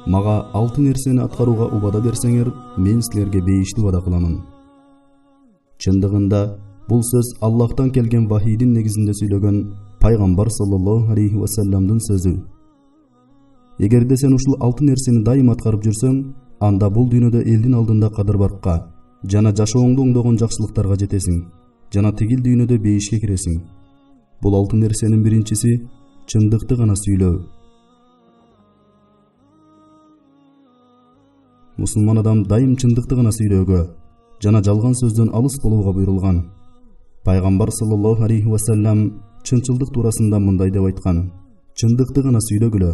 Мага 6 нерсени аткарууга убада берсеңер, мен силерге бейишти убада кыламын. Чындыгында бул сөз Аллахтан келген вахийдин негизинде сүйлөгөн пайгамбар саллаллаху алейхи ва салламдын сөзү. Эгерде сен ушул 6 нерсени дайым аткарып жүрсөң, анда бул дүйнөдө элдин алдында кадыр-баркка жана жашооңду оңдогон жакшылыктарга жетесиң, жана тигил дүйнөдө бейишке киресиң. Бул 6 нерсенин биринчиси чындыкты гана сүйлөө. Мусулман адам дайым чындыкты гана сүйлөөгө жана жалган сөздөн алыс болууга буйрулган. Пайгамбар саллаллаху алейхи ва саллам чынчылдык туурасында мындай деп айткан: чындыкты гана сүйлөгүлө.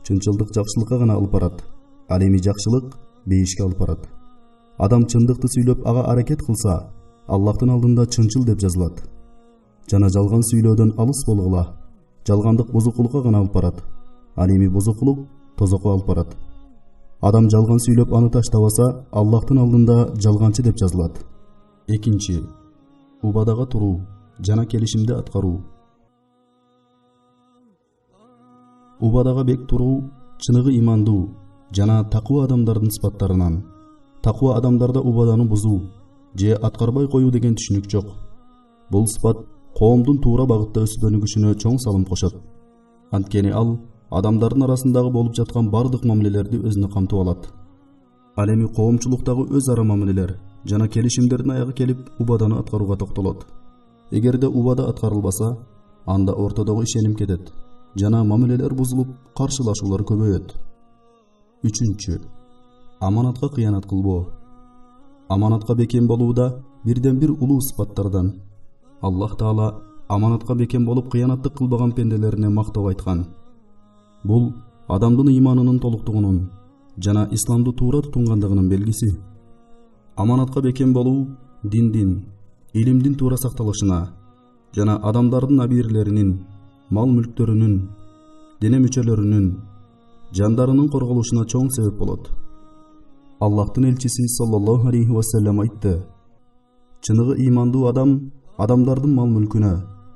Чынчылдык жакшылыкка гана алып барат. Ал эми жакшылык бейишке алып барат. Адам чындыкты сүйлөп ага аракет кылса, Аллахтын алдында чынчыл деп жазылат. Жана жалган сүйлөөдөн алыс болгула. Жалгандык бузукулукка гана алып барат. Ал эми бузукулук тозокко алып барат. Адам жалган сүйлөп аны таштабаса, Аллахтын алдында жалганчы деп жазылат. Экинчи, убадага туруу жана келишимди аткаруу. Убадага бек туруу чыныгы имандуу жана такыва адамдардын сыпаттарынан. Такыва адамдарда убаданы бузуу же аткарбай коюу деген түшүнүк жок. Бул сыпат коомдун туура багытта өсүп өнүгүшүнө чоң салым кошот. Анткени ал адамдардын арасындагы болуп жаткан бардык мамилелерди өзүнө камтып алат. Ал эми коомчулуктагы өз ара мамилелер жана келишимдердин аягы келип убаданы аткарууга токтолот. Эгерде убада аткарылбаса, анда ортодогу ишеним кетет жана мамилелер бузулуп, каршылашуулар көбөйөт. Үчүнчү, аманатка кыянат кылбоо. Аманатка бекем болуу да бирден бир улуу сыпаттардан. Аллах Таала аманатка бекем болуп кыянаттык кылбаган пенделерине мактап айткан. Бул адамдын иманынын толуктугунун жана исламды туура тутунгандыгынын белгиси. Аманатка бекем болуу диндин, илимдин туура сакталышына жана адамдардын абийирлеринин, мал-мүлктөрүнүн, дене мүчөлөрүнүн, жандарынын корголушуна чоң себеп болот. Аллахтын элчиси саллаллаху алейхи ва саллям айтты: чыныгы имандуу адам адамдардын мал-мүлкүнө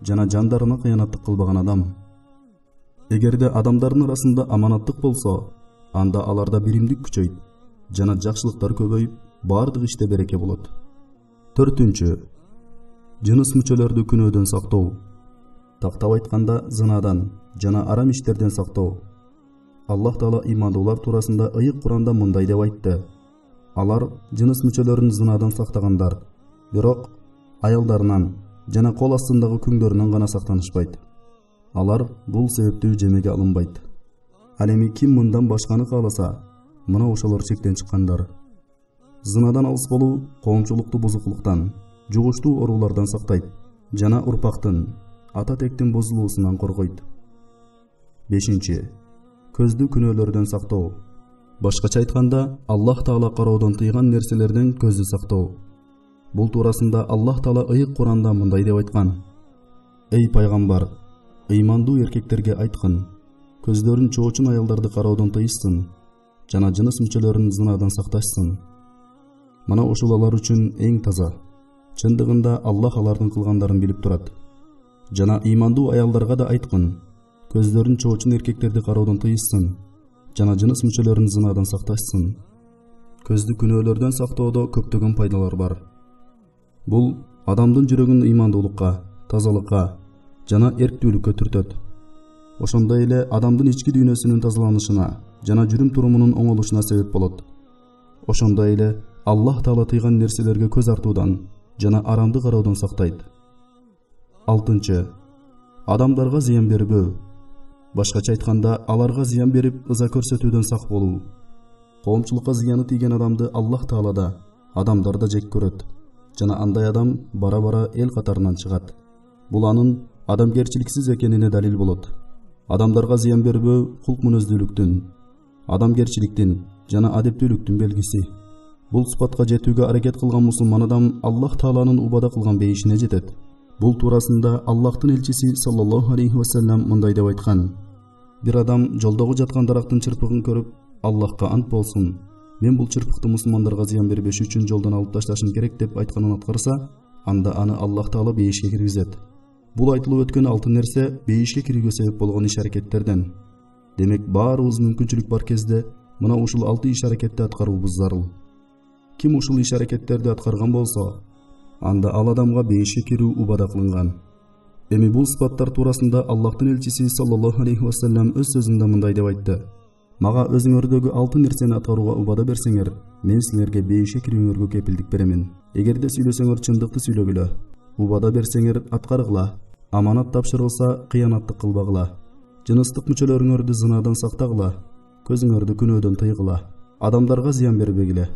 жана жандарына кыянаттык кылбаган адам. Эгерде адамдардын арасында аманаттык болсо, анда аларда биримдик күчөйт жана жакшылыктар көбөйүп, бардык иште береке болот. Төртүнчү, жыныс мүчөлөрдү күнөөдөн сактоо. Тактап айтканда зынадан жана арам иштерден сактоо. Аллах Таала имандуулар туурасында ыйык Куранда мындай деп айтты: алар жыныс мүчөлөрүн зынадан сактагандар, бирок аялдарынан жана кол астындагы күңдөрүнөн гана сактанышпайт. Алар бул себептүү жемеге алынбайт. Ал эми ким мындан башканы кааласа, мына ошолор чектен чыккандар. Зынадан алыс болуу коомчулукту бузукулуктан, жугуштуу оорулардан сактайт жана урпактын, ата тектин бузулуусунан коргойт. Бешинчи, көздү күнөөлөрдөн сактоо. Башкача айтканда, Аллах Таала кароодон тыйган нерселерден көздү сактоо. Бул туурасында Аллах Таала ыйык Куранда мындай деп айткан: эй пайгамбар, ыймандуу эркектерге айткын, көздөрүн чоочун аялдарды кароодон тыйышсын жана жыныс мүчөлөрүн зынадан сакташсын. Мына ушул алар үчүн эң таза. Чындыгында Аллах алардын кылгандарын билип турат. Жана ыймандуу аялдарга да айткын, көздөрүн чоочун эркектерди кароодон тыйышсын жана жыныс мүчөлөрүн зынадан сакташсын. Көздү күнөөлөрдөн сактоодо көптөгөн пайдалар бар. Бул адамдын жүрөгүн ыймандуулукка, тазалыкка жана эрктүүлүккө түртөт. Ошондой эле адамдын ички дүйнөсүнүн тазаланышына жана жүрүм турумунун оңолушуна себеп болот. Ошондой эле Аллах Таала тыйган нерселерге көз артуудан жана арамды кароодон сактайт. Алтынчы, адамдарга зыян бербөө. Башкача айтканда, аларга зыян берип, ыза көрсөтүүдөн сак болуу. Коомчулукка зыяны тийген адамды Аллах Таала да, адамдар да жек көрөт жана андай адам бара-бара эл катарынан чыгат. Бул анын адамгерчиликсиз экенине далил болот. Адамдарга зыян бербөө кулк мүнөздүүлүктүн, адамгерчиликтин жана адептүүлүктүн белгиси. Бул сыпатка жетүүгө аракет кылган мусулман адам Аллах Тааланын убада кылган бейишине жетет. Бул туурасында Аллахтын элчиси саллаллаху алейхи ва саллям мындай деп айткан: бир адам жолдогу жаткан дарактын чырпыгын көрүп, Аллахка ант болсун, мен бул чырпыкты мусулмандарга зыян бербеш үчүн жолдон алып ташташым керек деп айтканын аткарса, анда аны Аллах Таала бейишке киргизет. Бул айтылып өткөн алтын нерсе бейишке кирүүгө себеп болгон иш-аракеттерден. Демек, баарыбыз мүмкүнчүлүк бар кезде Мына ушул 6 иш-аракетти аткаруубуз зарыл. Ким ушул иш-аракеттерди аткарган болсо, анда ал адамга бейишке кирүү убада кылынган. Эми бул сыпаттар туурасында Аллахтын элчиси саллаллаху алейхи вассалам өз сөзүндө мындай деп айтты: Мага өзүңөрдөгү 6 нерсени аткарууга убада берсеңер, мен силерге бейишке кирүүңөргө кепилдик беремин. Эгерде сүйлөсөңөр чындыкты сүйлөгүлө, убада берсеңер аткаргыла, аманат тапшырылса кыянаттык кылбагыла, жыныстык мүчөлөрүңөрдү зынадан сактагыла, көзүңөрдү күнөөдөн тыйгыла, адамдарга зыян бербегиле.